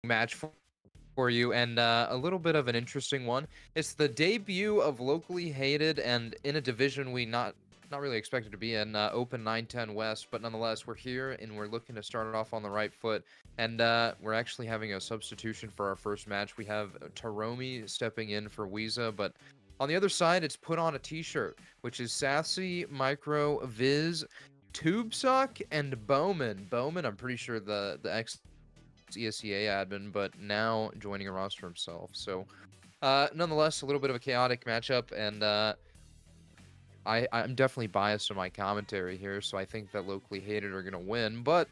match for you, and a little bit of an interesting one. It's the debut of locally hated and in a division we not really expected to be in, Open 910 West, but nonetheless we're here and we're looking to start it off on the right foot. And we're actually having a substitution for our first match. We have Taromi stepping in for Weeza, but on the other side it's Put On a T-Shirt, which is Sassy, Micro, Viz, TubeSuck, and Bowman. Bowman, I'm pretty sure the ex ESEA admin, but now joining a roster himself. So, nonetheless, a little bit of a chaotic matchup, and I'm definitely biased in my commentary here, so I think that locally hated are gonna win. But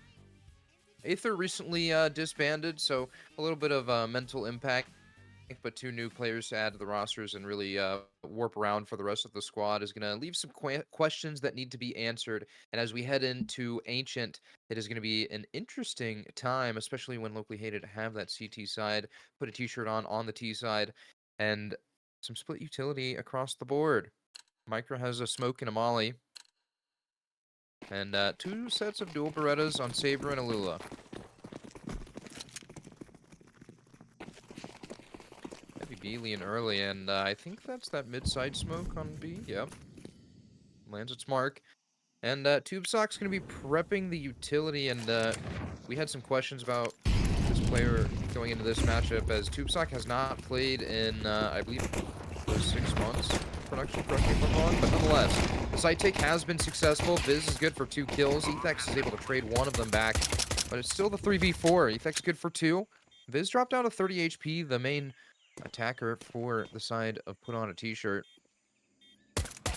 Aether recently disbanded, so a little bit of mental impact. But two new players to add to the rosters and really warp around for the rest of the squad is going to leave some questions that need to be answered. And as we head into Ancient, it is going to be an interesting time, especially when locally hated have that CT side, put a T-shirt on the T side, and some split utility across the board. Micro has a smoke and a molly, and two sets of dual Berettas on Saber and Alula. B lean early, and I think that's that mid-side smoke on B. Yep. Lands its mark. And TubeSock's going to be prepping the utility, and we had some questions about this player going into this matchup, as TubeSock has not played in, I believe, it was 6 months. Production, correct me if I'm wrong, but nonetheless, the side take has been successful. Viz is good for 2 kills. Ethex is able to trade one of them back, but it's still the 3v4. Ethex good for 2. Viz dropped down to 30 HP, the main attacker for the side of Put On a T-Shirt.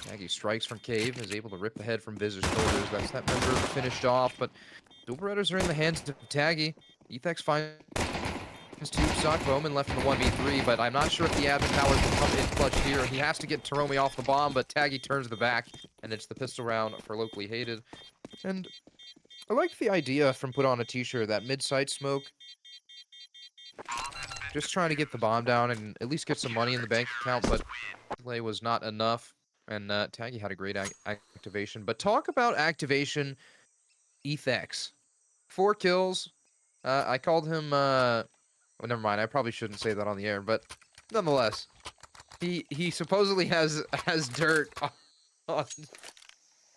Maggie strikes from Cave, is able to rip the head from Viz's shoulders. That's that member finished off, but dual Berettas are in the hands of Taggy. Ethex finds TubeSock. Bowman left in the 1v3, but I'm not sure if the admin powers will come in clutch here. He has to get Taromi off the bomb, but Taggy turns the back, and it's the pistol round for locally hated. And I like the idea from Put On a T-Shirt, that mid-side smoke. Just trying to get the bomb down and at least get some money in the bank account, but play was not enough. And Taggy had a great activation. But talk about activation, Ethex. 4 kills. I called him, well, never mind. I probably shouldn't say that on the air, but nonetheless, he supposedly has dirt on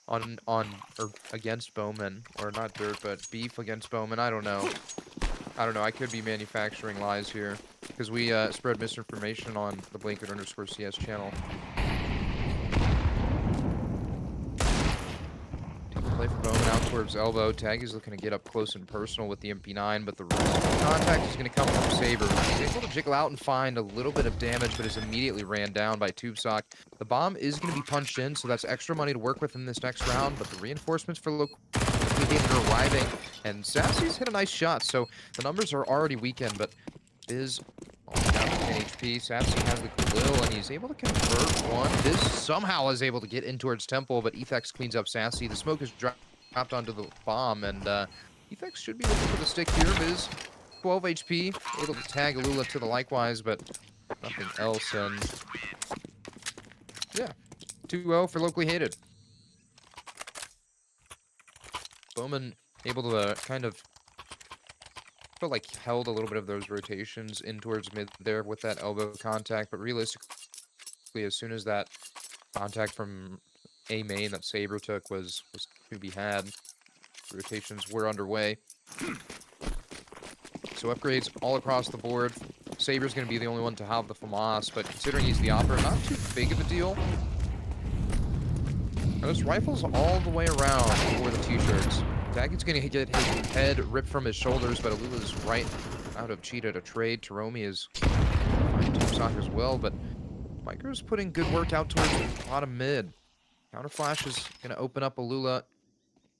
or against Bowman, or not dirt, but beef against Bowman. I don't know. I could be manufacturing lies here, because we spread misinformation on the Blanket_CS channel. Play for Bowman out towards elbow. Taggy's looking to get up close and personal with the MP9, but the contact is going to come from Saber. He's able to jiggle out and find a little bit of damage, but is immediately ran down by TubeSock. The bomb is going to be punched in, so that's extra money to work with in this next round, but the reinforcements for local are arriving, and Sassy's hit a nice shot, so the numbers are already weakened, but Biz only down to 10 HP. Sassy has the Galil, and he's able to convert one. Biz somehow is able to get in towards Temple, but Ethex cleans up Sassy. The smoke is dropped onto the bomb, and Ethex should be looking for the stick here. Biz, 12 HP, able to tag Alula to the likewise, but nothing else, and yeah, 2-0 for locally hated. Bowman able to kind of felt like held a little bit of those rotations in towards mid there with that elbow contact, but realistically, as soon as that contact from A main that Saber took was to be had, rotations were underway. So upgrades all across the board. Saber's going to be the only one to have the FAMAS, but considering he's the opera, not too big of a deal. Those rifles all the way around for the T-shirts. Taggy's going to get his head ripped from his shoulders, but Alula's right out of cheetah to trade. Taromi is fine TubeSock as well, but Micro's putting good work out towards bottom mid. Counterflash is going to open up Alula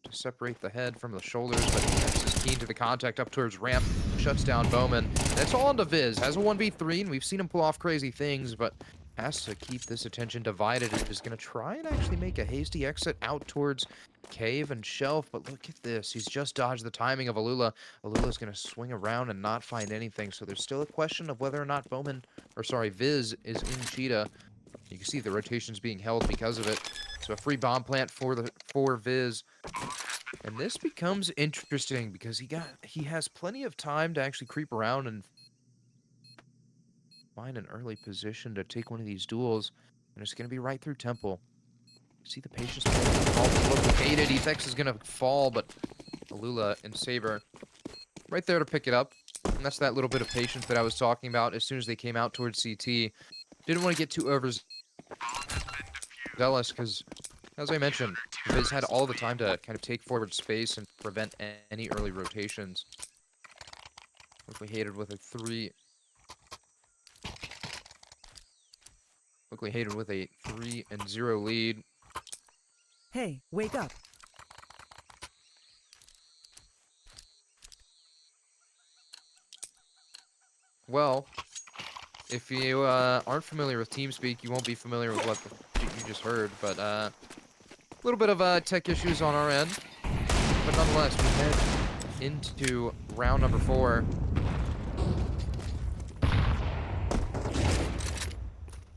to separate the head from the shoulders, but Ethex is keen to the contact up towards ramp, shuts down Bowman. And it's all onto Viz. Has a 1v3, and we've seen him pull off crazy things, but has to keep this attention divided. And is going to try and actually make a hasty exit out towards Cave and Shelf, but look at this. He's just dodged the timing of Alula. Alula's going to swing around and not find anything, so there's still a question of whether or not Viz is in cheetah. You can see the rotations being held because of it. So a free bomb plant for Viz. And this becomes interesting because he has plenty of time to actually creep around and find an early position to take one of these duels. And it's going to be right through Temple. See the patience hated. Efex is going to fall, but Alula and Saber right there to pick it up. And that's that little bit of patience that I was talking about as soon as they came out towards CT. Didn't want to get too overzealous because, as I mentioned, Viz had all the time to kind of take forward space and prevent any early rotations. Quickly hated with a 3 and 0 lead. Hey, wake up. Well, if you aren't familiar with TeamSpeak, you won't be familiar with what you just heard, but a little bit of tech issues on our end. But nonetheless, we head into round number 4.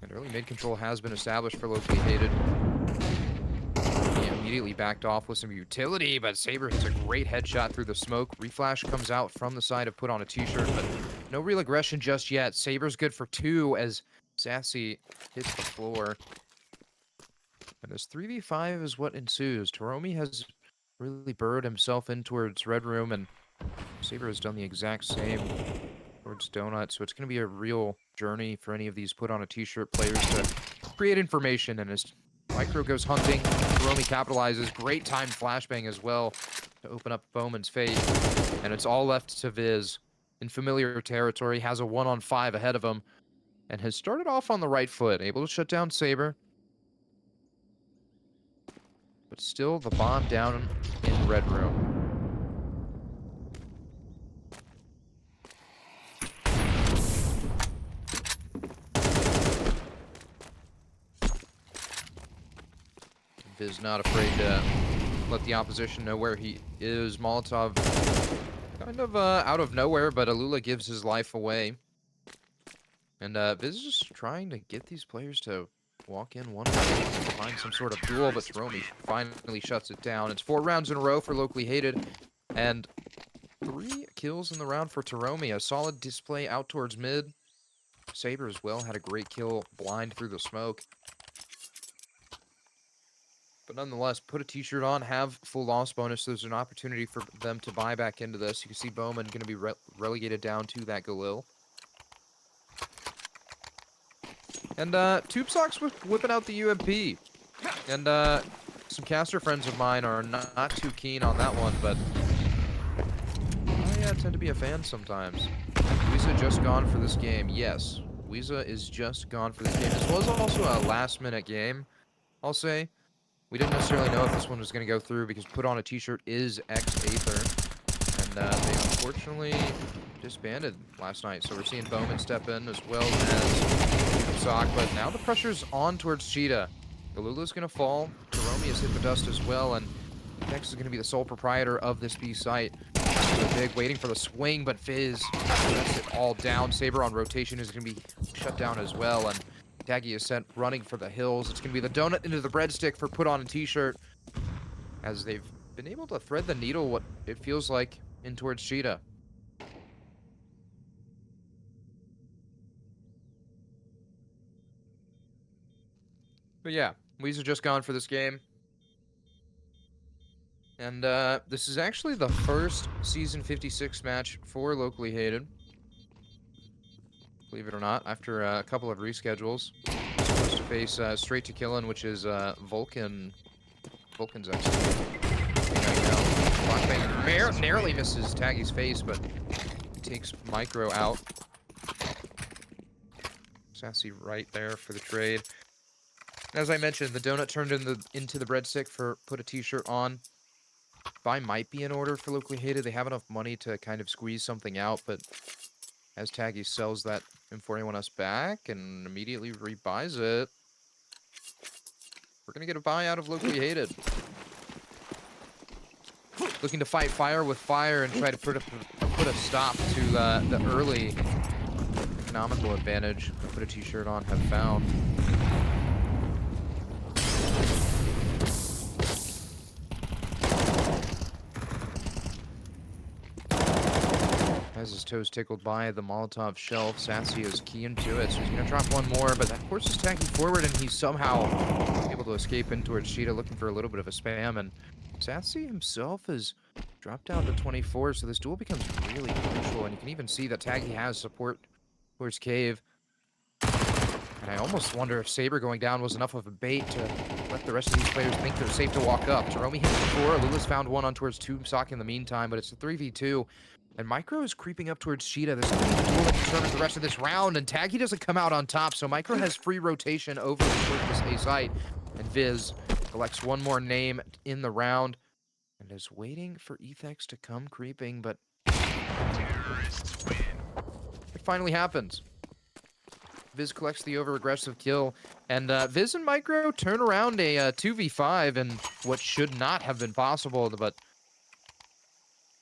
And early mid control has been established for locally hated. He immediately backed off with some utility, but Saber hits a great headshot through the smoke. Reflash comes out from the side of put on a t-shirt, but no real aggression just yet. Saber's good for 2 as Sassy hits the floor. And this 3v5 is what ensues. Taromi has really burrowed himself in towards Red Room, and Saber has done the exact same towards Donut. So it's going to be a real journey for any of these put on a t-shirt players to create information. And as Micro goes hunting, Taromi capitalizes. Great timed flashbang as well to open up Bowman's fate. And it's all left to Viz in familiar territory. Has a 1-on-5 ahead of him and has started off on the right foot. Able to shut down Saber. But still the bomb down in Red Room. Viz not afraid to let the opposition know where he is. Molotov kind of out of nowhere, but Alula gives his life away. And Viz is just trying to get these players to walk in one way, find some sort of duel, but Taromi finally shuts it down. It's 4 rounds in a row for locally hated, and 3 kills in the round for Taromi. A solid display out towards mid. Saber as well had a great kill blind through the smoke. But nonetheless, put a t-shirt on, have full loss bonus. So there's an opportunity for them to buy back into this. You can see Bowman going to be relegated down to that Galil. And TubeSock's whipping out the UMP. And some caster friends of mine are not too keen on that one, but I tend to be a fan sometimes. Weeza just gone for this game. Yes, Weeza is just gone for this game. This was also a last-minute game, I'll say. We didn't necessarily know if this one was going to go through because put on a t-shirt is ex-Aether. And they unfortunately disbanded last night. So we're seeing Bowman step in as well as Sock. But now the pressure's on towards Cheetah. Galula's going to fall. Taromi has hit the dust as well. And Nex is going to be the sole proprietor of this B site. Big waiting for the swing, but Fizz shuts it all down. Saber on rotation is going to be shut down as well. And Taggy is sent running for the hills. It's going to be the donut into the breadstick for put on a t-shirt. As they've been able to thread the needle, what it feels like, in towards Cheetah. But yeah, Weeza just gone for this game. And this is actually the first Season 56 match for Locally Hated. Believe it or not, after a couple of reschedules. Supposed to face Straight to Killin', which is Vulcan's actually right now. Narrowly misses Taggy's face, but takes Micro out. Sassy right there for the trade. As I mentioned, the donut turned into the breadstick for put a t-shirt on. Buy might be in order for Locally Hated. They have enough money to kind of squeeze something out, but as Taggy sells that M41S back and immediately rebuys it, we're going to get a buy out of Locally Hated. Looking to fight fire with fire and try to put a stop to the early economical advantage put a t-shirt on have found. Has his toes tickled by the Molotov shelf. Sassy is key into it, so he's going to drop one more, but that forces Tacky forward, and he's somehow able to escape in towards Cheetah, looking for a little bit of a spam, and Sassy himself has dropped down to 24, so this duel becomes really crucial, and you can even see that Taggy has support towards Cave. And I almost wonder if Saber going down was enough of a bait to let the rest of these players think they're safe to walk up. Jerome hits before. Lula's found one on towards Tombsock in the meantime, but it's a 3v2. And Micro is creeping up towards Cheetah. This is going to be the duel that determines the rest of this round, and Taggy doesn't come out on top, so Micro has free rotation over towards this A site. And Viz collects one more name in the round and is waiting for Ethex to come creeping, but it finally happens. Viz collects the over-aggressive kill, and Viz and Micro turn around a 2v5 in what should not have been possible, but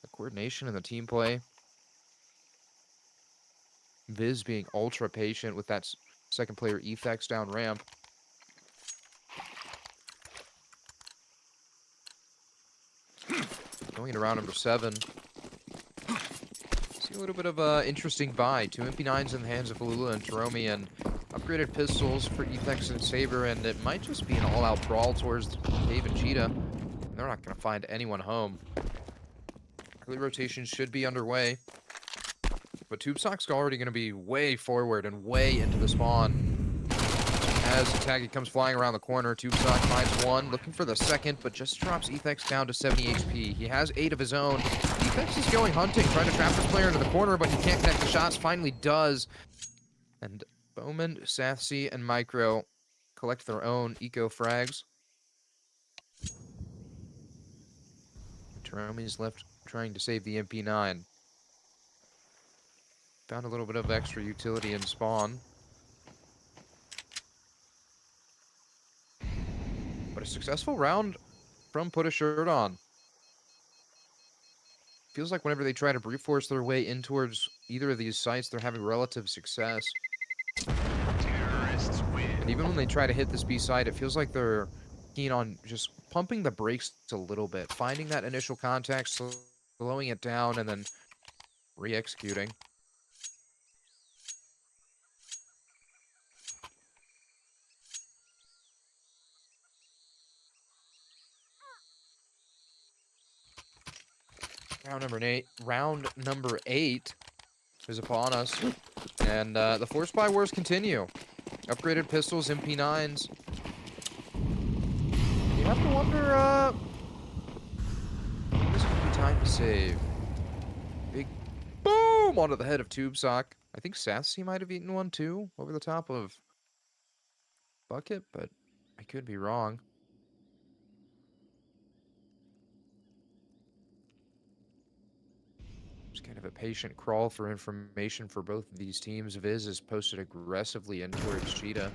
the coordination and the team play. Viz being ultra patient with that second player Ethex down ramp. Going into round number 7. See a little bit of an interesting buy. 2 MP9s in the hands of Lula and Taromi, and upgraded pistols for Ethex and Saber, and it might just be an all-out brawl towards Cave and Cheetah. They're not going to find anyone home. Early rotation should be underway. But Tombsock's already going to be way forward and way into the spawn. As Taggy comes flying around the corner, Tombsock finds one, looking for the second, but just drops Ethex down to 70 HP. He has 8 of his own. Ethex is going hunting, trying to trap this player into the corner, but he can't connect the shots. Finally does. And Bowman, Sassy, and Micro collect their own eco frags. Taromi's left trying to save the MP9. Found a little bit of extra utility in spawn. But a successful round from Put a Shirt On. Feels like whenever they try to brute force their way in towards either of these sites, they're having relative success. And even when they try to hit this B site, it feels like they're keen on just pumping the brakes a little bit, finding that initial contact, slowing it down, and then re-executing. Round number 8 is upon us, and the Force Buy Wars continue. Upgraded pistols, MP9s. You have to wonder, when this could be time to save. Big boom onto the head of Tombsock. I think Sassy might have eaten one too, over the top of Bucket, but I could be wrong. Just kind of a patient crawl for information for both of these teams. Viz is posted aggressively in towards Cheetah.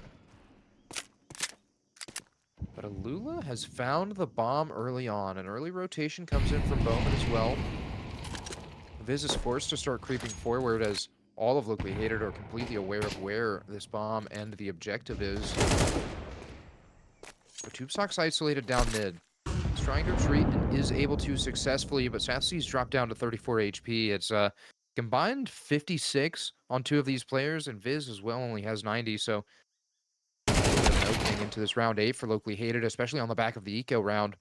But Alula has found the bomb early on. An early rotation comes in from Bowman as well. Viz is forced to start creeping forward as all of Locally Hated are completely aware of where this bomb and the objective is. But Tombsock's isolated down mid. He's trying to retreat and is able to successfully, but Sassy's dropped down to 34 HP. It's combined 56 on 2 of these players, and Viz as well only has 90, so an opening into this round 8 for Locally Hated, especially on the back of the eco round.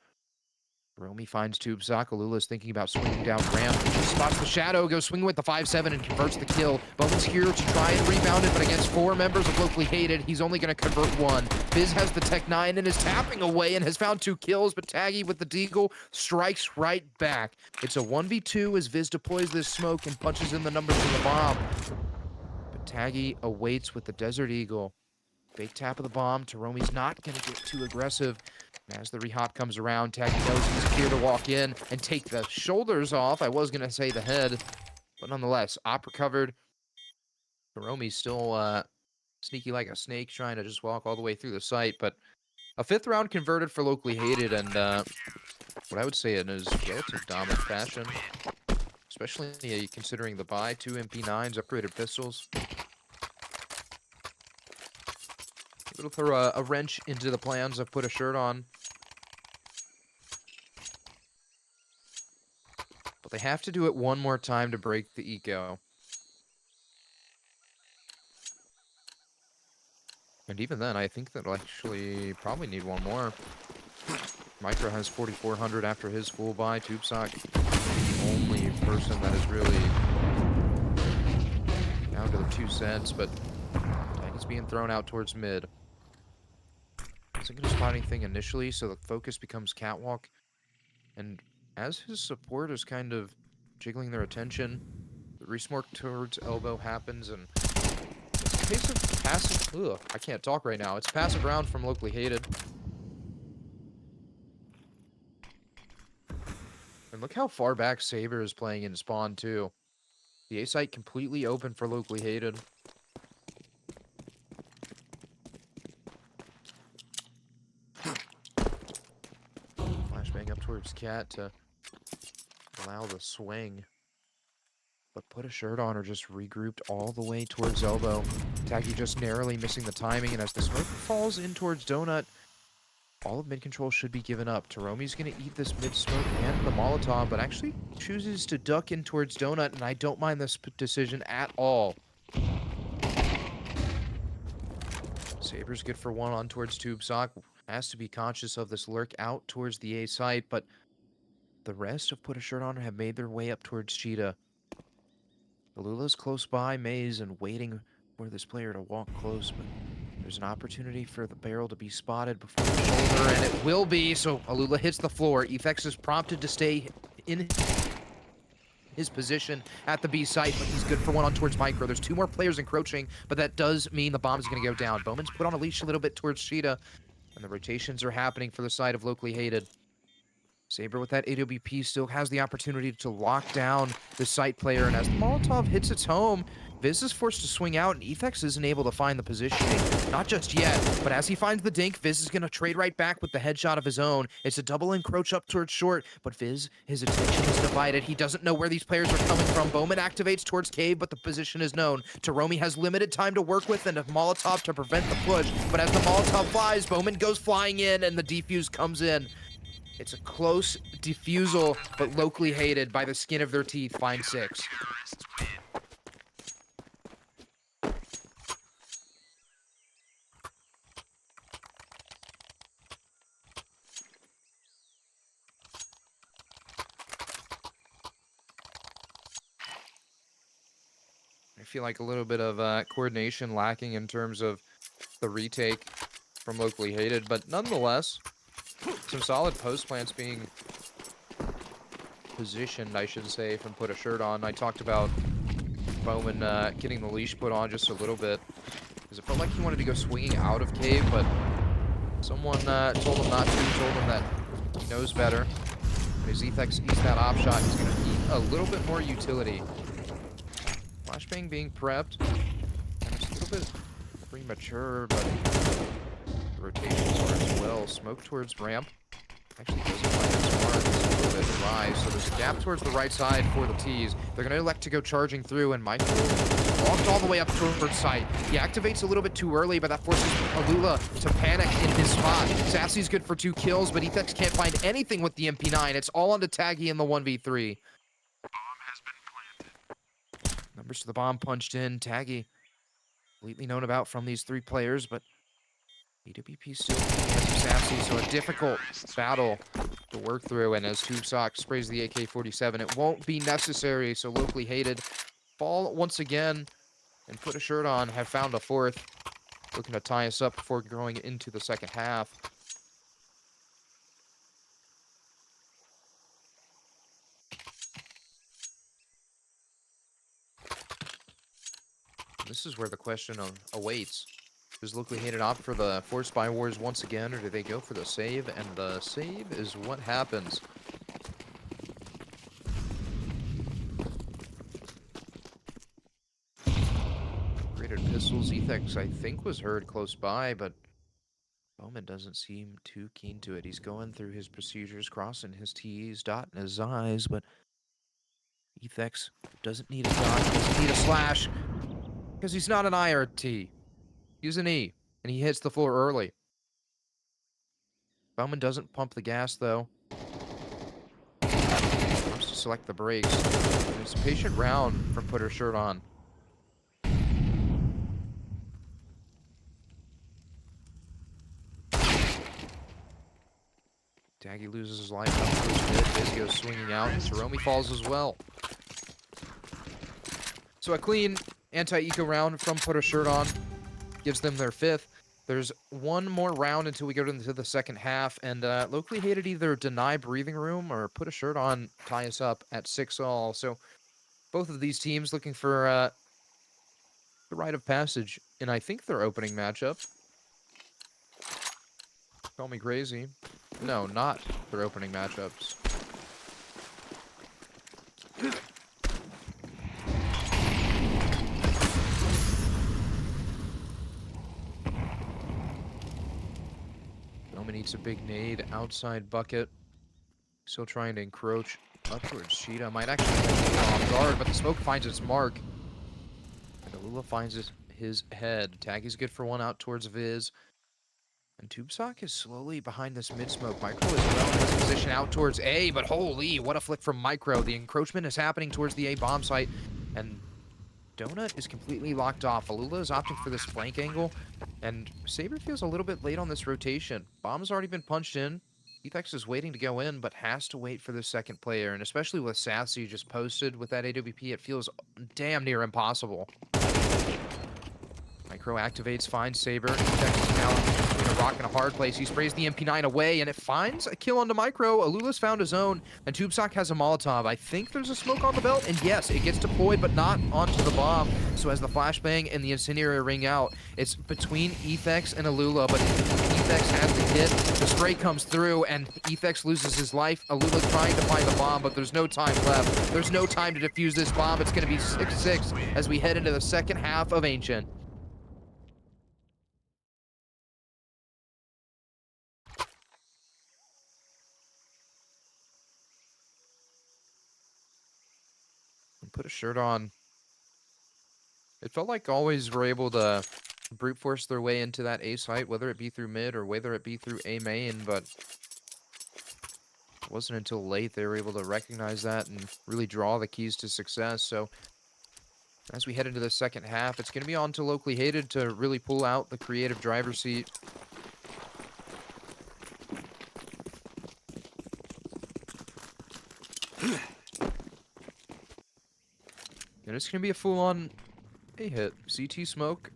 Romy finds Tombsock. Alula's thinking about swinging down ramp. He spots the shadow, goes swinging with the 5-7 and converts the kill. Bowman's here to try and rebound it, but against 4 members of Locally Hated, he's only going to convert 1. Viz has the Tech 9 and is tapping away and has found 2 kills, but Taggy with the Deagle strikes right back. It's a 1v2 as Viz deploys this smoke and punches in the numbers for the bomb. But Taggy awaits with the Desert Eagle. Fake tap of the bomb. Taromi's not going to get too aggressive. As the rehop comes around, Taggy knows he's clear to walk in and take the shoulders off. I was going to say the head, but nonetheless, op recovered. Taromi's still sneaky like a snake, trying to just walk all the way through the site, but a 5th round converted for Locally Hated, and what I would say in his relative dominant fashion, especially considering the buy, 2 MP9s, upgraded pistols. It'll throw a wrench into the plans of Put a Shirt On. They have to do it one more time to break the eco. And even then, I think they'll actually probably need one more. Micro has 4,400 after his full buy. TubeSock, the only person that is really down to the 2 cents, but he's being thrown out towards mid. Isn't going to spot anything initially, so the focus becomes Catwalk. And as his support is kind of jiggling their attention, the resmork towards elbow happens, and it's a case of passive. Ugh, I can't talk right now. It's passive round from Locally Hated. And look how far back Saber is playing in spawn, too. The A site completely open for Locally Hated. Flashbang up towards Cat to allow the swing. But Put a Shirt On or just regrouped all the way towards elbow. Taggy just narrowly missing the timing, and as the smoke falls in towards Donut, all of mid control should be given up. Taromi's going to eat this mid smoke and the Molotov, but actually chooses to duck in towards Donut, and I don't mind this decision at all. Saber's good for one on towards TubeSock. Has to be conscious of this lurk out towards the A site, but the rest of Put a Shirt On have made their way up towards Cheetah. Alula's close by Maze and waiting for this player to walk close, but there's an opportunity for the barrel to be spotted before the shoulder, and it will be, so Alula hits the floor. Efex is prompted to stay in his position at the B site, but he's good for one on towards Micro. There's 2 more players encroaching, but that does mean the bomb is going to go down. Bowman's put on a leash a little bit towards Cheetah, and the rotations are happening for the side of Locally Hated. Saber with that AWP still has the opportunity to lock down the site player, and as the Molotov hits its home, Viz is forced to swing out, and Efex isn't able to find the positioning. Not just yet, but as he finds the dink, Viz is going to trade right back with the headshot of his own. It's a double encroach up towards short, but Viz, his attention is divided. He doesn't know where these players are coming from. Bowman activates towards Cave, but the position is known. Taromi has limited time to work with and a Molotov to prevent the push, but as the Molotov flies, Bowman goes flying in, and the defuse comes in. It's a close defusal, but Locally Hated by the skin of their teeth find 6. I feel like a little bit of coordination lacking in terms of the retake from Locally Hated, but nonetheless, some solid post plants being positioned, I should say, from Put a Shirt On. I talked about Bowman getting the leash put on just a little bit, because it felt like he wanted to go swinging out of Cave, but someone told him not to, told him that he knows better. When his Efex eats that op shot, he's going to eat a little bit more utility. Flashbang being prepped. And it's a little bit premature, but the rotations are as well. Smoke towards ramp. Actually doesn't find its mark. It's a little bit dry, so there's a gap towards the right side for the T's. They're going to elect to go charging through, and Michael walked all the way up towards site. He activates a little bit too early, but that forces Alula to panic in his spot. Sassy's good for 2 kills, but Efex can't find anything with the MP9. It's all onto Taggy in the 1v3. Numbers to the bomb punched in. Taggy, completely known about from these 3 players, but EWP still in the hands of Sassy, so a difficult battle to work through. And as TubeSock sprays the AK-47, it won't be necessary, so Locally Hated fall once again and Put a Shirt On have found a 4th, looking to tie us up before going into the second half. This is where the question awaits. Does Locally Hated opt for the Forced Buy Wars once again, or do they go for the save? And the save is what happens. Graded pistols. Efex, I think, was heard close by, but Bowman doesn't seem too keen to it. He's going through his procedures, crossing his T's, dotting his I's, but Efex doesn't need a dot, doesn't need a slash, because he's not an I or a T. He's an E, and he hits the floor early. Bowman doesn't pump the gas, though. Wants to select the breaks. It's a patient round from Put Her Shirt On. Daggy loses his life up towards mid. Fizz goes swinging out, and Taromi falls as well. So a clean anti-eco round from Put Her Shirt On gives them their 5th. There's one more round until we go into the second half, and locally hated either deny breathing room or Put a Shirt On, tie us up at 6-all. So both of these teams looking for the rite of passage, and I think their opening matchup. Call me crazy. No, not their opening matchups. Nomi needs a big nade outside bucket. Still trying to encroach up towards Cheetah. Might actually get off guard, but the smoke finds its mark. And Alula finds his head. Taggy's good for one out towards Viz. And TubeSock is slowly behind this mid-smoke. Micro is well in his position out towards A, but holy, what a flick from Micro. The encroachment is happening towards the A bomb site, and Donut is completely locked off. Alula is opting for this flank angle, and Saber feels a little bit late on this rotation. Bomb's already been punched in. Ethex is waiting to go in, but has to wait for the second player, and especially with Sassy just posted with that AWP, it feels damn near impossible. Micro activates, finds Saber. Ethex is now between a rock and a hard place. He sprays the MP9 away, and it finds a kill onto Micro. Alula's found his own, and TubeSock has a Molotov. I think there's a smoke on the belt, and yes, it gets deployed, but not onto the bomb. So as the flashbang and the incendiary ring out, it's between Ethex and Alula, but Ethex has the hit. The spray comes through, and Ethex loses his life. Alula trying to find the bomb, but there's no time left. There's no time to defuse this bomb. It's going to be 6-6 as we head into the second half of Ancient. Put a Shirt On. It felt like always were able to brute force their way into that A site, whether it be through mid or whether it be through A main, but it wasn't until late they were able to recognize that and really draw the keys to success. So as we head into the second half, it's going to be on to Locally Hated to really pull out the creative driver's seat. And it's going to be a full-on A hit. CT smoke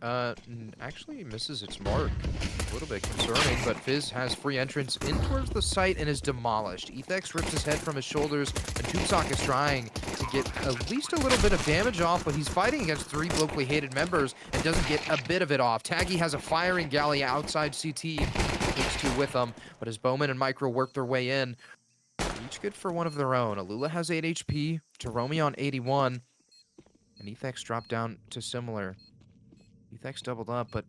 actually misses its mark. A little bit concerning, but Fizz has free entrance in towards the site and is demolished. Ethex rips his head from his shoulders, and TubeSock is trying to get at least a little bit of damage off, but he's fighting against 3 locally hated members and doesn't get a bit of it off. Taggy has a firing galley outside CT. Takes 2 with him, but as Bowman and Micro work their way in, each good for one of their own. Alula has 8 HP, Taromi on 81, and Ethex dropped down to similar. Ethex doubled up, but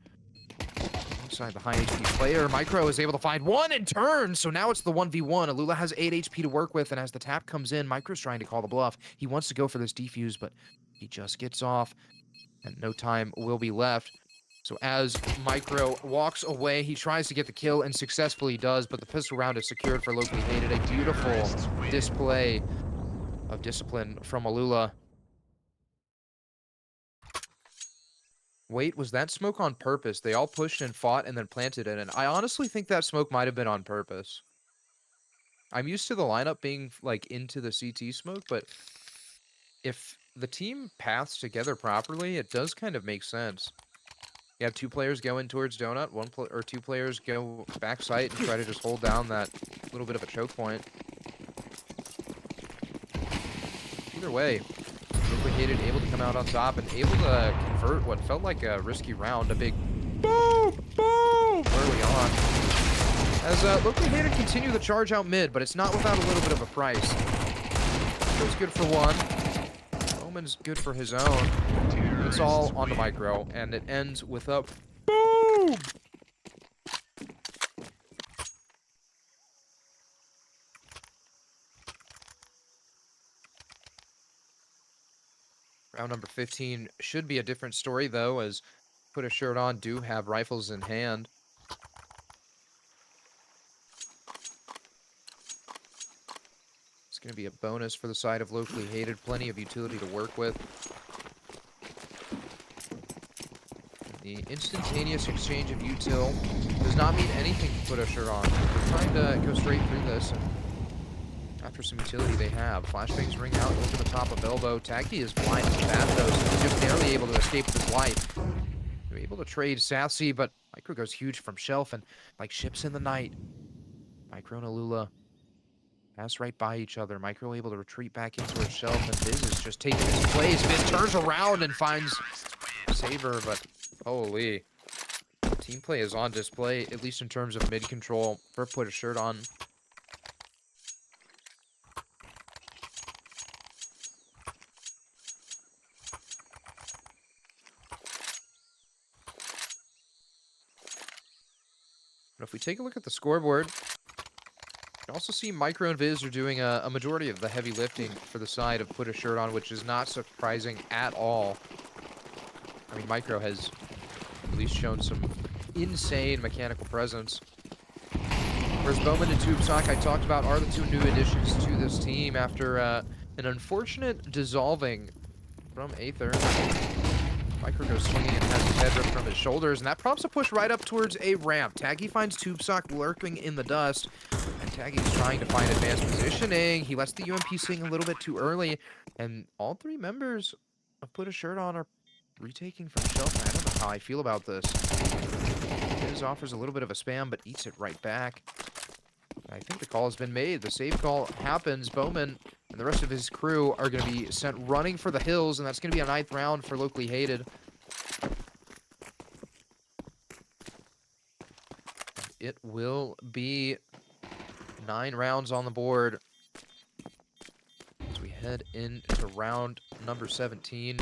inside the high HP player, Micro is able to find one and turn, so now it's the 1v1. Alula has 8 HP to work with, and as the tap comes in, Micro's trying to call the bluff. He wants to go for this defuse, but he just gets off, and no time will be left. So as Micro walks away, he tries to get the kill, and successfully does, but the pistol round is secured for Locally Hated. A beautiful display of discipline from Alula. Wait, was that smoke on purpose? They all pushed and fought and then planted it, and I honestly think that smoke might have been on purpose. I'm used to the lineup being, like, into the CT smoke, but if the team paths together properly, it does kind of make sense. You have 2 players going towards Donut, or 2 players go back site and try to just hold down that little bit of a choke point. Either way, Locally Hated able to come out on top and able to convert what felt like a risky round, a big boom, boom early on. As Locally Hated continue the charge out mid, but it's not without a little bit of a price. Goes good for one. Bowman's good for his own. It's all on the Micro, and it ends with a boom! Round number 15 should be a different story, though, as Put a Shirt On do have rifles in hand. It's going to be a bonus for the side of locally hated. Plenty of utility to work with. The instantaneous exchange of util does not mean anything to put a shirt on. They're trying to go straight through this, and after some utility they have. Flashbangs ring out over the top of elbow. Taggy is blind as bat though, so he's just barely able to escape with his life. They're able to trade Sassy, but Micro goes huge from shelf, and like ships in the night, Micro and Alula pass right by each other. Micro able to retreat back into her shelf, and Viz is just taking his place. Viz turns around and finds Saber, but holy. Team play is on display, at least in terms of mid control. For put a shirt on. But if we take a look at the scoreboard, you can also see Micro and Viz are doing a majority of the heavy lifting for the side of put a shirt on, which is not surprising at all. I mean, Micro has at least shown some insane mechanical presence. Whereas Bowman and TubeSock, I talked about, are the two new additions to this team after an unfortunate dissolving from Aether. Micro goes swinging and has his head ripped from his shoulders, and that prompts a push right up towards a ramp. Taggy finds TubeSock lurking in the dust, and Taggy's trying to find advanced positioning. He lets the UMP swing a little bit too early, and all three members of Put a Shirt On are retaking from shelf. I don't know how I feel about this. His offers a little bit of a spam, but eats it right back. I think the call has been made. The save call happens. Bowman and the rest of his crew are going to be sent running for the hills, and that's going to be a 9th round for locally hated. It will be 9 rounds on the board as we head into round number 17.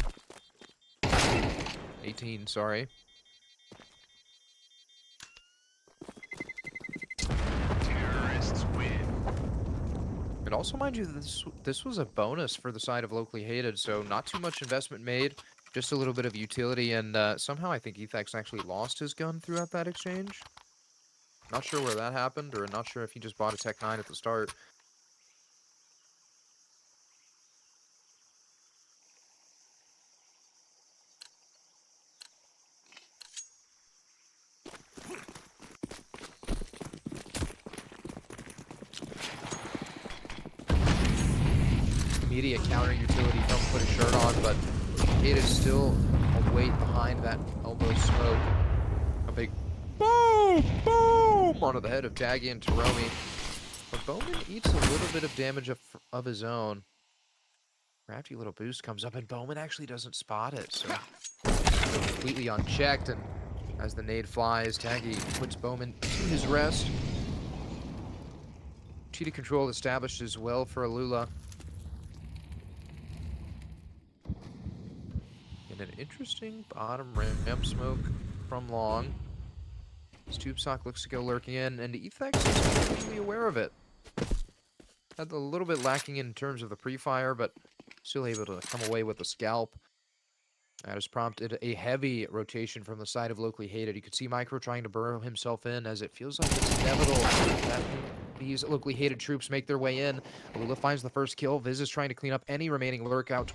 18, sorry. And also, mind you, this was a bonus for the side of locally hated, so not too much investment made, just a little bit of utility, and somehow I think Ethax actually lost his gun throughout that exchange. Not sure where that happened, or not sure if he just bought a Tech 9 at the start. Immediate counter utility from Put a Shirt On, but it is still a weight behind that elbow smoke. A big boom, boom onto the head of Taggy and Taromi. But Bowman eats a little bit of damage of his own. Crafty little boost comes up, and Bowman actually doesn't spot it, so completely unchecked. And as the nade flies, Taggy puts Bowman to his rest. Cheetah control established as well for Alula. And an interesting bottom ramp smoke from long. As TubeSock looks to go lurking in, and Ethax is completely aware of it. Had a little bit lacking in terms of the pre-fire, but still able to come away with a scalp. That has prompted a heavy rotation from the side of locally hated. You could see Micro trying to burrow himself in, as it feels like it's inevitable that these locally hated troops make their way in. Alula finds the first kill. Viz is trying to clean up any remaining lurk out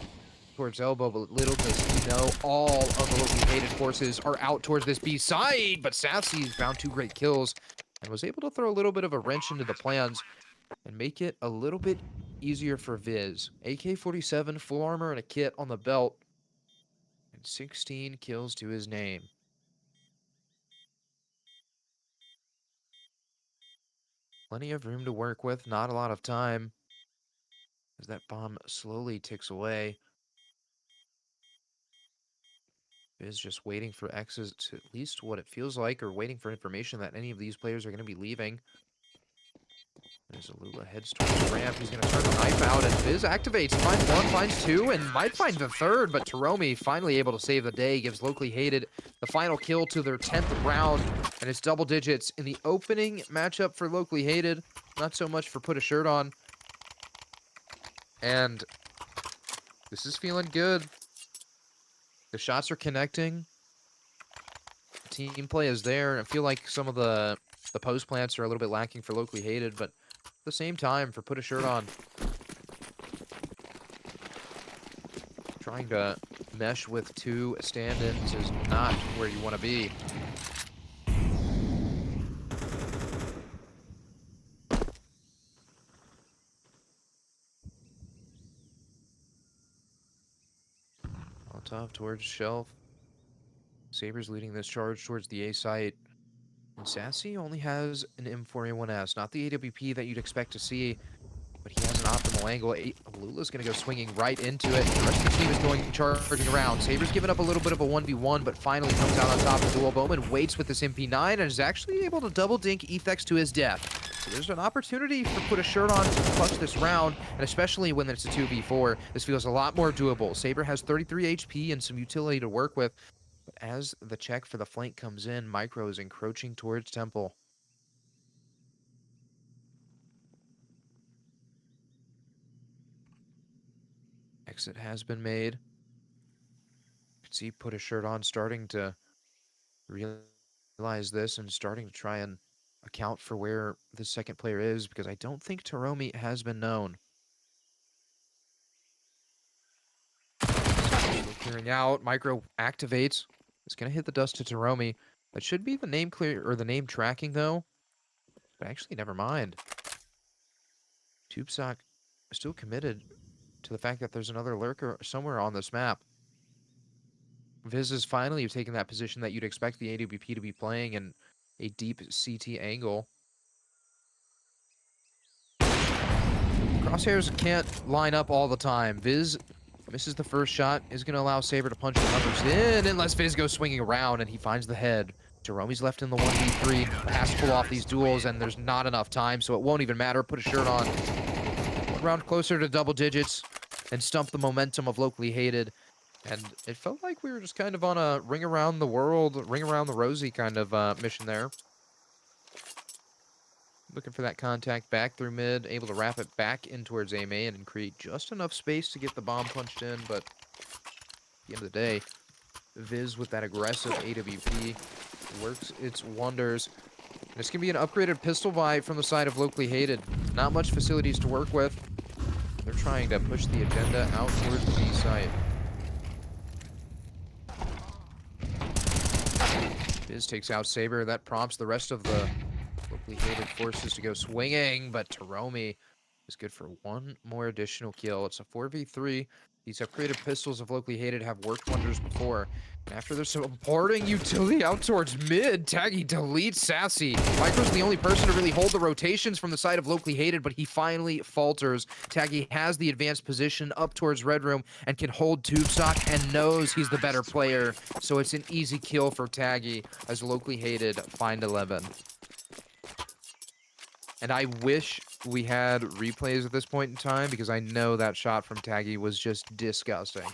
towards elbow, but little does he know all of the locally hated forces are out towards this B side. But Sassy's found 2 great kills and was able to throw a little bit of a wrench into the plans and make it a little bit easier for Viz. AK-47, full armor, and a kit on the belt, and 16 kills to his name. Plenty of room to work with, not a lot of time, as that bomb slowly ticks away. Viz just waiting for X's to at least what it feels like, or waiting for information that any of these players are going to be leaving. As Alula heads towards the ramp, he's going to turn the knife out, and Viz activates. He finds 1, finds 2, and might find the 3rd, but Taromi finally able to save the day, gives locally hated the final kill to their 10th round, and it's double digits in the opening matchup for locally hated. Not so much for Put a Shirt On. And this is feeling good. The shots are connecting. Team play is there. I feel like some of the post plants are a little bit lacking for locally hated, but at the same time, for Put a Shirt On, Trying to mesh with two stand-ins is not where you want to be. Molotov towards shelf. Saber's leading this charge towards the A site. And Sassy only has an M4A1S, not the AWP that you'd expect to see, but he has an optimal angle. Lula's going to go swinging right into it. The rest of the team is going charging around. Saber's given up a little bit of a 1v1, but finally comes out on top of the duel. Bowman waits with this MP9 and is actually able to double dink Ethex to his death. So there's an opportunity for Put a Shirt On to clutch this round, and especially when it's a 2v4, this feels a lot more doable. Saber has 33 HP and some utility to work with, but as the check for the flank comes in, Micro is encroaching towards Temple. Exit has been made. You can see Put a Shirt On starting to realize this and starting to try and account for where the second player is, because I don't think Taromi has been known. Clearing out, Micro activates. It's going to hit the dust to Taromi. That should be the name clear, or the name tracking though. But actually, never mind. TubeSock is still committed to the fact that there's another lurker somewhere on this map. Viz is finally taking that position that you'd expect the AWP to be playing in a deep CT angle. Crosshairs can't line up all the time. Viz misses the first shot, is going to allow Saber to punch the numbers in, unless Viz goes swinging around and he finds the head. Jerome's left in the 1v3, has to pull off these duels, and there's not enough time, so it won't even matter. Put a Shirt On. One round closer to double digits and stump the momentum of Locally Hated. And it felt like we were just kind of on a ring around the world, ring around the rosy kind of mission there. Looking for that contact back through mid, able to wrap it back in towards A main and create just enough space to get the bomb punched in, but at the end of the day, Viz with that aggressive AWP works its wonders. And it's going to be an upgraded pistol buy from the side of Locally Hated. Not much facilities to work with. They're trying to push the agenda out towards the B site. Viz takes out Saber. That prompts the rest of the Locally Hated forces to go swinging, but Taromi is good for one more additional kill. It's a 4v3. These upgraded pistols of Locally Hated have worked wonders before. And after there's some importing utility out towards mid, Taggy deletes Sassy. Micro's the only person to really hold the rotations from the side of Locally Hated, but he finally falters. Taggy has the advanced position up towards Red Room and can hold TubeSock and knows he's the better player. So it's an easy kill for Taggy as Locally Hated find 11. And I wish we had replays at this point in time, because I know that shot from Taggy was just disgusting.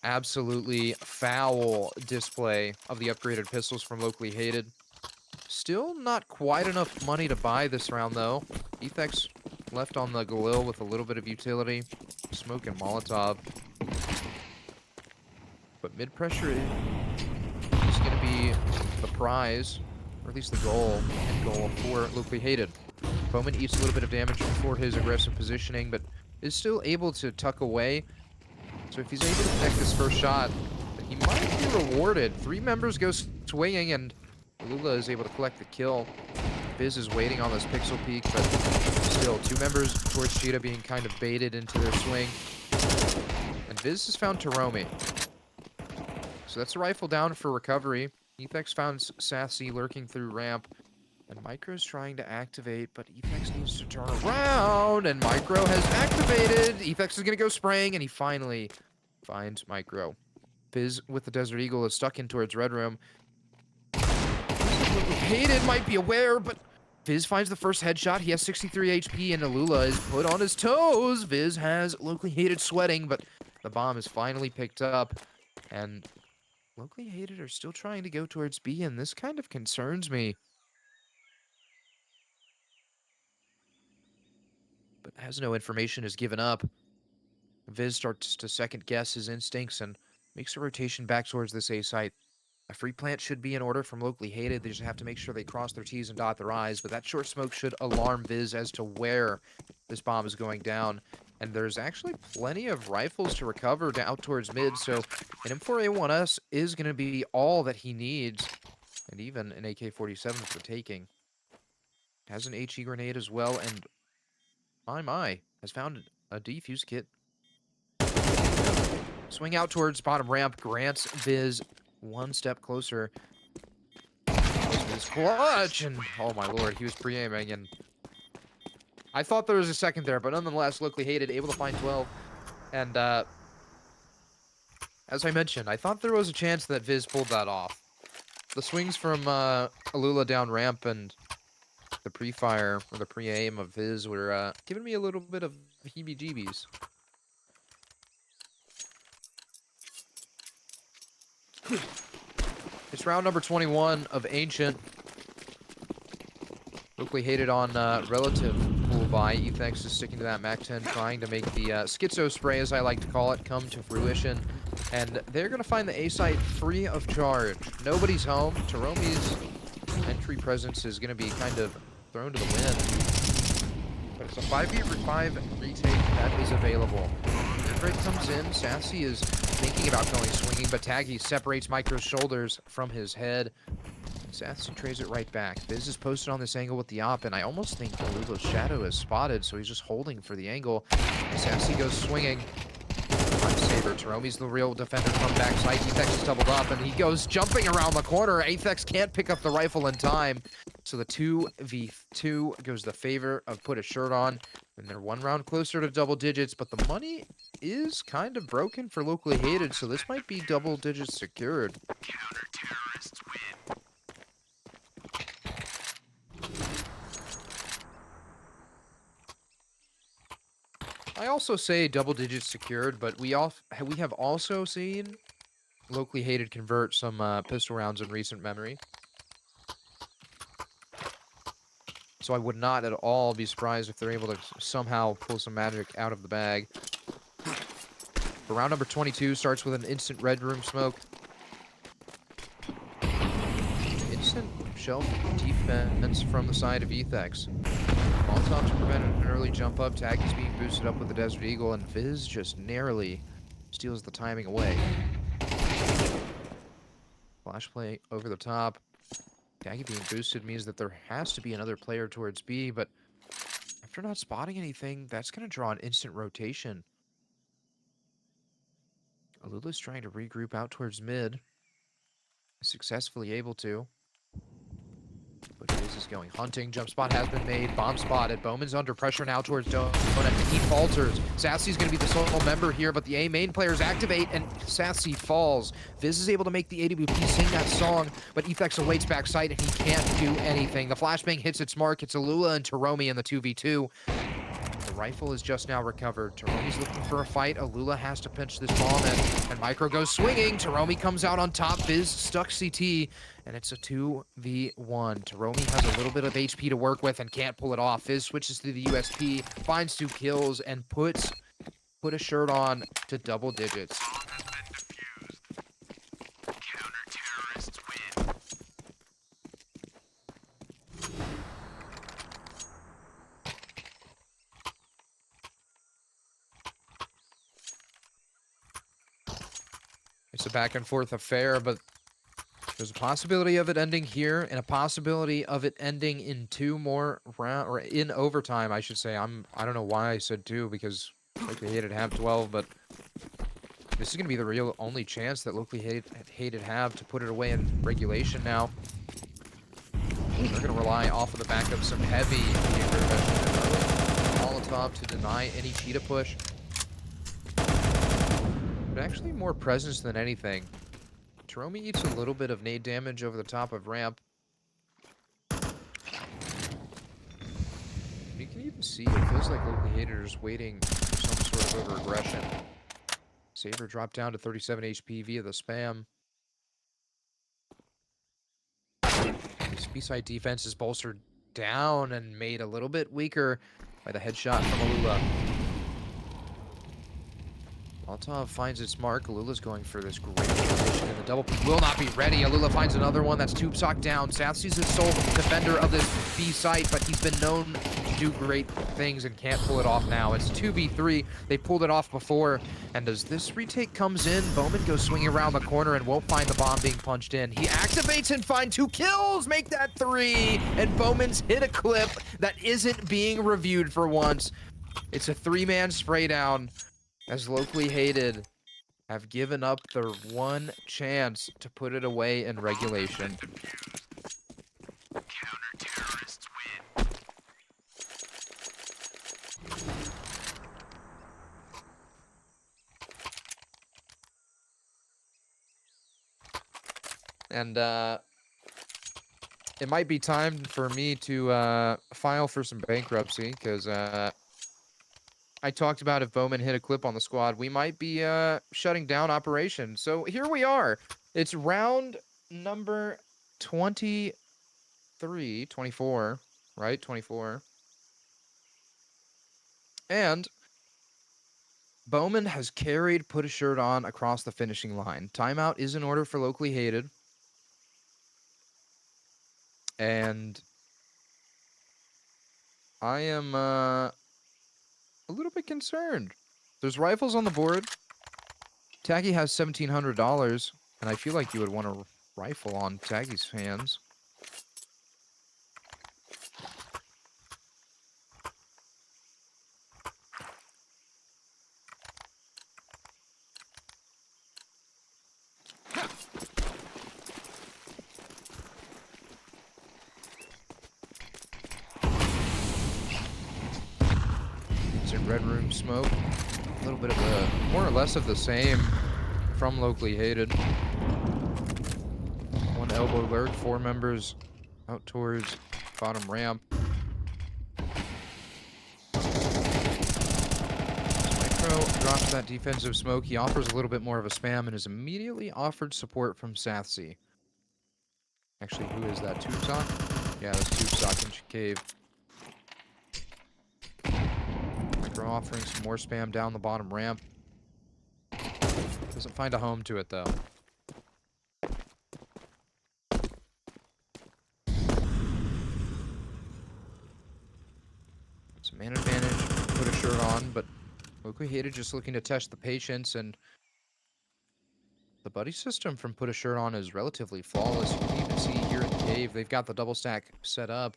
Absolutely foul display of the upgraded pistols from Locally Hated. Still not quite enough money to buy this round, though. Ethex left on the Galil with a little bit of utility. Smoke and Molotov. But mid-pressure is going to be the prize, or at least the goal, and goal for Locally Hated. Bowman eats a little bit of damage for his aggressive positioning, but is still able to tuck away. So if he's able to connect this first shot, then he might be rewarded. 3 members go swinging, and Lula is able to collect the kill. Viz is waiting on this pixel peek, but still, 2 members towards Cheetah being kind of baited into their swing. And Viz has found Taromi. So that's a rifle down for recovery. Ethex found Sassy lurking through ramp. And Micro's trying to activate, but Ethex needs to turn around, and Micro has activated. Ethex is going to go spraying, and he finally finds Micro. Viz with the Desert Eagle is stuck in towards Red Room. Hated might be aware, but Viz finds the first headshot. He has 63 HP, and Alula is put on his toes. Viz has Locally Hated sweating, but the bomb is finally picked up, and Locally Hated are still trying to go towards B, and this kind of concerns me. But as no information is given up, Viz starts to second guess his instincts and makes a rotation back towards this A site. A free plant should be in order from locally hated. They just have to make sure they cross their T's and dot their I's. But that short smoke should alarm Viz as to where this bomb is going down. And there's actually plenty of rifles to recover out towards mid. So an M4A1S is going to be all that he needs. And even an AK-47 for taking. Has an HE grenade as well. And my, has found a defuse kit. Swing out towards bottom ramp. Grants Viz one step closer. His clutch, and oh my lord, he was pre-aiming, and I thought there was a second there, but nonetheless, locally hated, able to find 12. And as I mentioned, I thought there was a chance that Viz pulled that off. The swings from Alula down ramp and the pre-fire, or the pre-aim of Viz were giving me a little bit of heebie-jeebies. It's round number 21 of Ancient. Locally hated on relative pool buy. Ethex is sticking to that MAC-10, trying to make the schizo spray, as I like to call it, come to fruition. And they're going to find the A site free of charge. Nobody's home. Taromi's entry presence is going to be kind of thrown to the wind. But it's a 5v5 retake that is available. Break comes in. Sassy is thinking about going swinging, but Taggy separates Micro's shoulders from his head. Sassy trays it right back. Viz is posted on this angle with the op, and I almost think Alula's shadow is spotted, so he's just holding for the angle. Sassy goes swinging. Saber. Taromi's the real defender from backside. Ethex is doubled up, and he goes jumping around the corner. Ethex can't pick up the rifle in time. So the 2v2 goes the favor of Put a Shirt On. And they're one round closer to double digits, but the money is kind of broken for locally hated, so this might be double digits secured. Counter-terrorists win. I also say double digits secured, but we have also seen locally hated convert some pistol rounds in recent memory. So I would not at all be surprised if they're able to somehow pull some magic out of the bag. But round number 22 starts with an instant red room smoke. Instant shelf defense from the side of Ethex. Molotov to prevent an early jump up. Tag is being boosted up with the Desert Eagle, and Viz just narrowly steals the timing away. Flash play over the top. Taggy being boosted means that there has to be another player towards B, but after not spotting anything, that's going to draw an instant rotation. Alula's trying to regroup out towards mid. Successfully able to. But Viz is going hunting. Jump spot has been made. Bomb spotted. Bowman's under pressure now towards Donut. He falters. Sassy's going to be the sole member here, but the A main players activate, and Sassy falls. Viz is able to make the AWP sing that song, but Ethex awaits backside, and he can't do anything. The flashbang hits its mark. It's Alula and Taromi in the 2v2. The rifle is just now recovered. Taromi's looking for a fight. Alula has to pinch this bomb in, and Micro goes swinging. Taromi comes out on top. Viz stuck CT, and it's a 2v1. Taromi has a little bit of HP to work with and can't pull it off. Viz switches to the USP, finds 2 kills, and Put a Shirt On to double digits. Counter-terrorists win. It's a back and forth affair, but there's a possibility of it ending here and a possibility of it ending in 2 more rounds, or in overtime, I should say. I don't know why I said 2, because locally hated have 12, but this is going to be the real only chance that locally hated have to put it away in regulation now. They're going to rely off of the back of some heavy Molotov to deny any cheetah push. But actually more presence than anything. Taromi eats a little bit of nade damage over the top of ramp. You can even see it feels like locally hated is waiting for some sort of over-aggression. Saber dropped down to 37 HP via the spam. This B-side defense is bolstered down and made a little bit weaker by the headshot from Alula. Molotov finds its mark. Alula's going for this great position, and the double peek will not be ready. Alula finds another one. That's Tube Sock down. Southsea's the sole defender of this B site, but he's been known to do great things and can't pull it off now. It's 2v3. They pulled it off before, and as this retake comes in, Bowman goes swinging around the corner and won't find the bomb being punched in. He activates and finds 2 kills, make that 3, and Bowman's hit a clip that isn't being reviewed for once. It's a 3-man spray down, as Locally Hated have given up their one chance to put it away in regulation. Counter-terrorists win. And it might be time for me to file for some bankruptcy, because I talked about if Bowman hit a clip on the squad, we might be shutting down operations. So here we are. It's round number 24, right? 24. And Bowman has carried Put a Shirt On across the finishing line. Timeout is in order for Locally Hated. And I am a little bit concerned. There's rifles on the board. Taggy has $1,700, and I feel like you would want a rifle on Taggy's hands. It's in Red Room smoke. A little bit of the, more or less of the same from Locally Hated. One elbow lurk, 4 members out towards bottom ramp. Micro drops that defensive smoke. He offers a little bit more of a spam and is immediately offered support from Southsea. Actually, who is that? Tube Sock? Yeah, that's Tube Sock in Cave. Micro offering some more spam down the bottom ramp. Doesn't find a home to it, though. It's a man advantage. Put a shirt on, but Locally Hated just looking to test the patience, and the buddy system from Put a Shirt On is relatively flawless. You can even see here in the cave, they've got the double stack set up.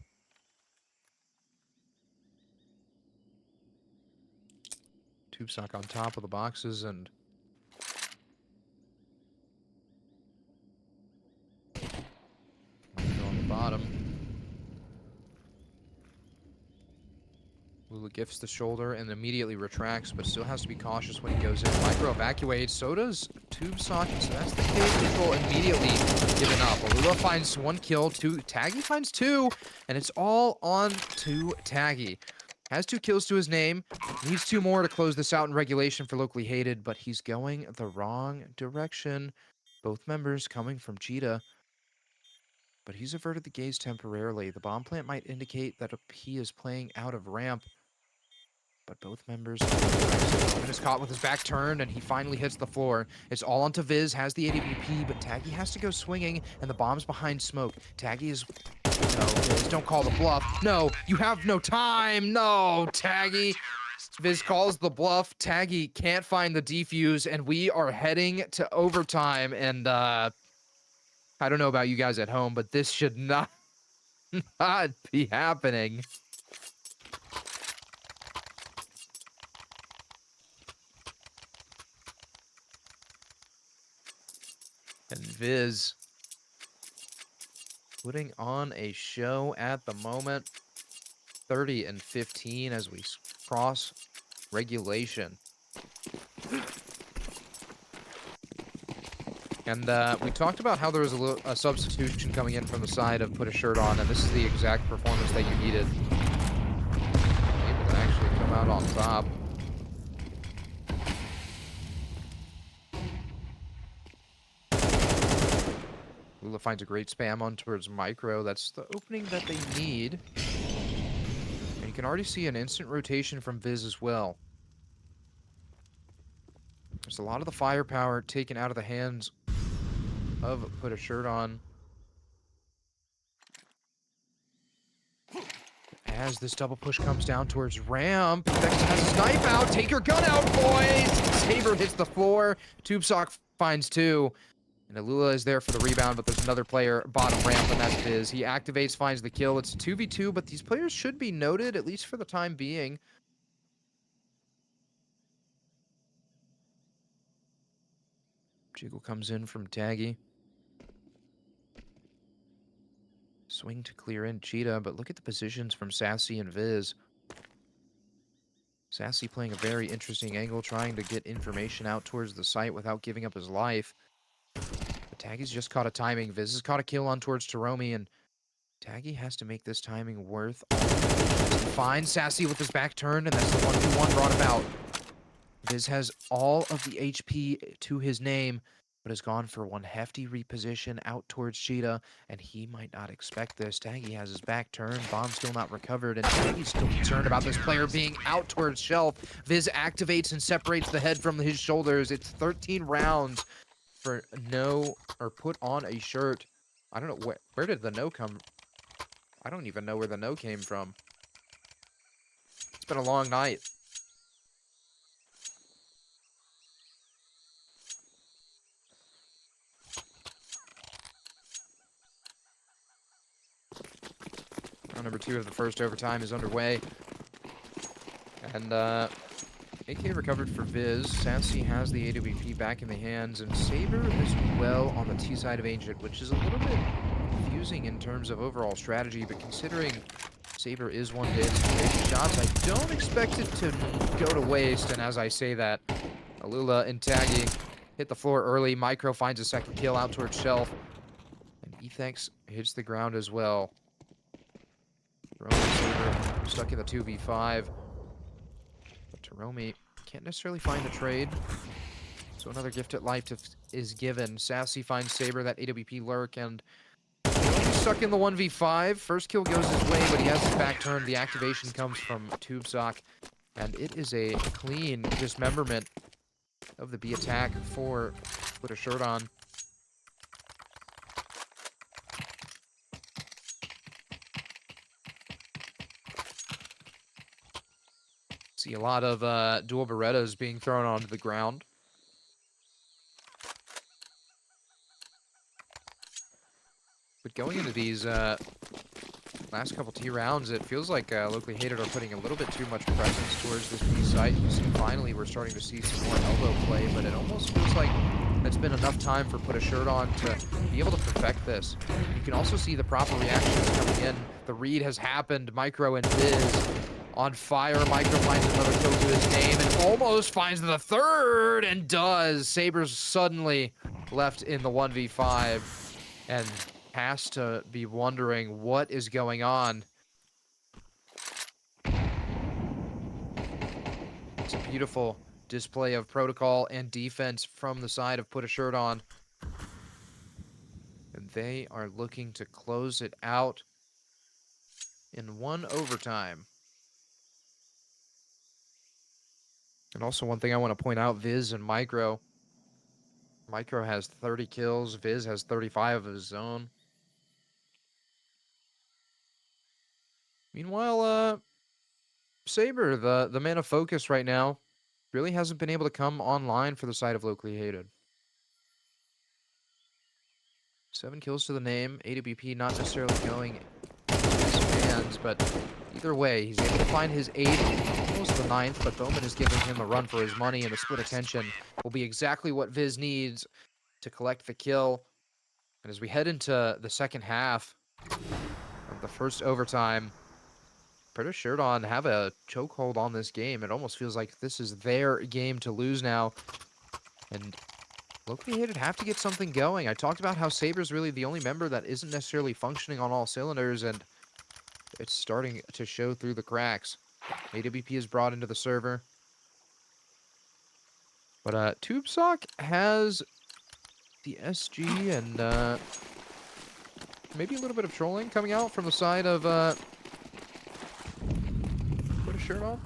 Tube Sock on top of the boxes, and on the bottom. Lula gifts the shoulder and immediately retracts, but still has to be cautious when he goes in. Micro evacuates, so does Tube Sock, so that's the cave control immediately given up. Lula finds 1 kill, Taggy finds 2, and it's all on to Taggy. Has 2 kills to his name, needs 2 more to close this out in regulation for Locally Hated, but he's going the wrong direction. Both members coming from Cheetah, but he's averted the gaze temporarily. The bomb plant might indicate that he is playing out of ramp, but both members is caught with his back turned, and he finally hits the floor. It's all onto Viz, has the AWP, but Taggy has to go swinging, and the bomb's behind smoke. Taggy is... No, Viz, don't call the bluff. No, you have no time. No, Taggy. Viz calls the bluff. Taggy can't find the defuse, and we are heading to overtime, and I don't know about you guys at home, but this should not be happening. And Viz putting on a show at the moment. 30-15 as we cross regulation. And we talked about how there was a substitution coming in from the side of Put a Shirt On, and this is the exact performance that you needed. Able to actually come out on top. Lula finds a great spam on towards Micro. That's the opening that they need. And you can already see an instant rotation from Viz as well. There's a lot of the firepower taken out of the hands of Put a Shirt On. As this double push comes down towards ramp, Vex has his knife out. Take your gun out, boys! Saber hits the floor. TubeSock finds 2. And Alula is there for the rebound, but there's another player bottom ramp, and that's Viz. He activates, finds the kill. It's 2v2, but these players should be noted, at least for the time being. Jiggle comes in from Taggy. Swing to clear in Cheetah, but look at the positions from Sassy and Viz. Sassy playing a very interesting angle, trying to get information out towards the site without giving up his life. But Taggy's just caught a timing. Viz has caught a kill on towards Taromi, and Taggy has to make this timing worth all the patience. He finds Sassy with his back turned, and that's the 1v1 brought about. Viz has all of the HP to his name, but has gone for one hefty reposition out towards Cheetah, and he might not expect this. Taggy has his back turned, bomb still not recovered, and Taggy's still concerned about this player being out towards Shelf. Viz activates and separates the head from his shoulders. It's 13 rounds for no, or put on a shirt. I don't know, where did the no come? I don't even know where the no came from. It's been a long night. Round number 2 of the first overtime is underway. And AK recovered for Viz. Sassy has the AWP back in the hands, and Saber is well on the T side of Ancient, which is a little bit confusing in terms of overall strategy, but considering Saber is one hit and taking shots, I don't expect it to go to waste. And as I say that, Alula and Taggy hit the floor early. Micro finds a second kill out towards Shelf, and Ethex hits the ground as well. Taromi Saber stuck in the 2v5. But Taromi can't necessarily find the trade. So another gift at life is given. Sassy finds Saber, that AWP lurk, and he's stuck in the 1v5. First kill goes his way, but he has his back turned. The activation comes from TubeSock, and it is a clean dismemberment of the B attack for Put a Shirt On. See a lot of dual Berettas being thrown onto the ground. But going into these last couple T rounds, it feels like Locally Hated are putting a little bit too much presence towards this B site. You see, finally, we're starting to see some more elbow play, but it almost feels like that's been enough time for Put a Shirt On to be able to perfect this. You can also see the proper reactions coming in. The read has happened. Micro and Viz on fire. Micro finds another kill to his name and almost finds the third, and does. Saber's suddenly left in the 1v5 and has to be wondering what is going on. It's a beautiful display of protocol and defense from the side of Put a Shirt On. And they are looking to close it out in one overtime. And also one thing I want to point out, Viz and Micro. Micro has 30 kills, Viz has 35 of his own. Meanwhile, Saber, the man of focus right now, really hasn't been able to come online for the side of Locally Hated. 7 kills to the name, AWP not necessarily going in his hands, but either way, he's able to find his 8th, almost the 9th, but Bowman is giving him a run for his money, and the split attention will be exactly what Viz needs to collect the kill. And as we head into the second half of the first overtime, Put a Shirt On have a chokehold on this game. It almost feels like this is their game to lose now. And Locally Hated have to get something going. I talked about how Saber's really the only member that isn't necessarily functioning on all cylinders, and it's starting to show through the cracks. AWP is brought into the server. But TubeSock has the SG and maybe a little bit of trolling coming out from the side of Put a Shirt On.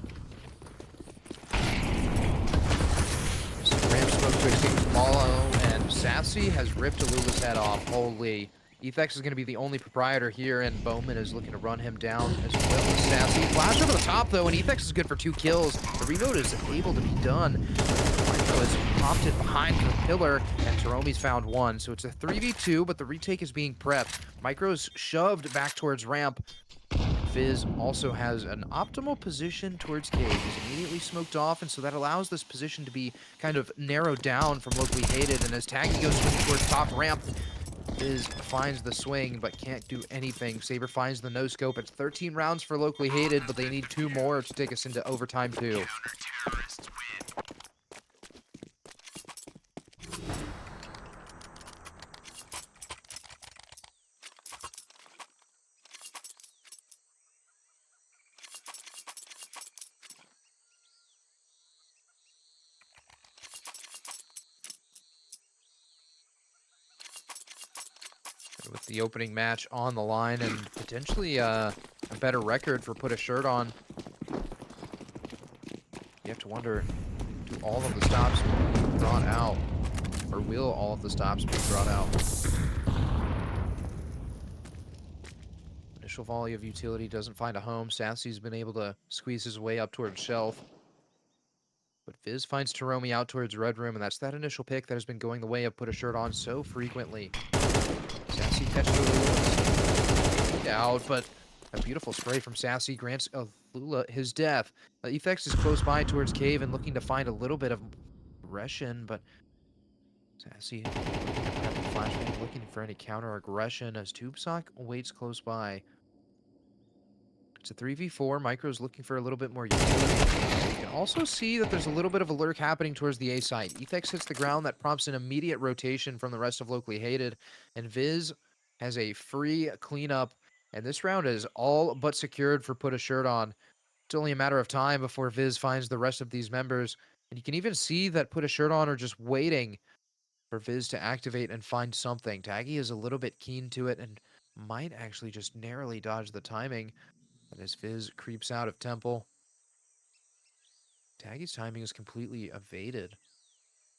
Some ramp to extinguish them all, and Sassy has ripped Alula's head off. Holy. Ethex is going to be the only proprietor here, and Bowman is looking to run him down as well as Sassy. Flash over the top, though, and Ethex is good for 2 kills. The reload is able to be done. Micro has popped it behind the pillar, and Taromi's found 1. So it's a 3v2, but the retake is being prepped. Micro's shoved back towards ramp. Fizz also has an optimal position towards cave. He's immediately smoked off, and so that allows this position to be kind of narrowed down from locally hated. And as Taggy goes swinging towards top ramp, Fizz finds the swing, but can't do anything. Saber finds the no-scope. It's 13 rounds for locally hated, but they need 2 more to take us into overtime, too. Counter-terrorists win. With the opening match on the line and potentially a better record for Put a Shirt On. You have to wonder, do all of the stops be brought out? Or will all of the stops be brought out? Initial volley of utility doesn't find a home. Sassy's been able to squeeze his way up towards shelf. But Fizz finds Taromi out towards Red Room, and that's that initial pick that has been going the way of Put a Shirt On so frequently. Sassy catches Lula out, but a beautiful spray from Sassy grants Lula his death. Efex is close by towards cave and looking to find a little bit of aggression, but Sassy flashbang looking for any counter aggression as TubeSock waits close by. It's a 3v4. Micro's looking for a little bit more utility. You can also see that there's a little bit of a lurk happening towards the A side. Ethex hits the ground. That prompts an immediate rotation from the rest of locally hated. And Viz has a free cleanup. And this round is all but secured for Put a Shirt On. It's only a matter of time before Viz finds the rest of these members. And you can even see that Put a Shirt On are just waiting for Viz to activate and find something. Taggy is a little bit keen to it and might actually just narrowly dodge the timing. And as Fizz creeps out of Temple, Taggy's timing is completely evaded.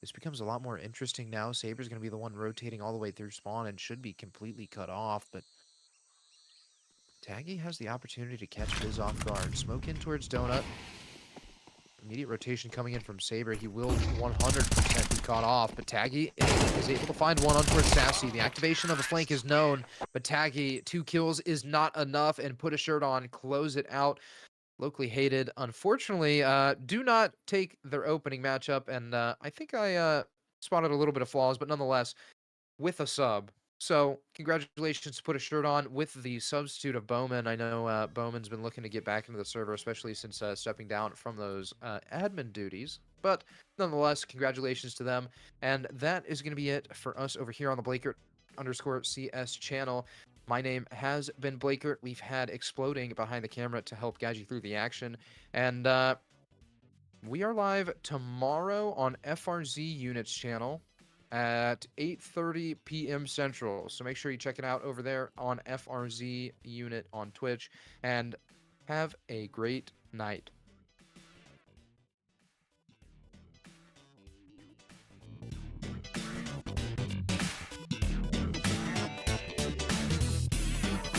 This becomes a lot more interesting now. Saber's going to be the one rotating all the way through spawn and should be completely cut off, but Taggy has the opportunity to catch Fizz off guard. Smoke in towards Donut. Immediate rotation coming in from Saber. He will 100% be caught off, but Taggy is able to find one on towards Sassy. The activation of the flank is known, but Taggy, 2 kills is not enough, and Put a Shirt On, close it out. Locally hated, unfortunately, do not take their opening matchup, and I think I spotted a little bit of flaws, but nonetheless, with a sub. So, congratulations to Put a Shirt On with the substitute of Bowman. I know Bowman's been looking to get back into the server, especially since stepping down from those admin duties. But nonetheless, congratulations to them. And that is going to be it for us over here on the Blakert_CS channel. My name has been Blakert. We've had Exploding behind the camera to help guide you through the action. And we are live tomorrow on FRZ Units channel at 8:30 p.m. Central. So make sure you check it out over there on FRZ Unit on Twitch. And have a great night.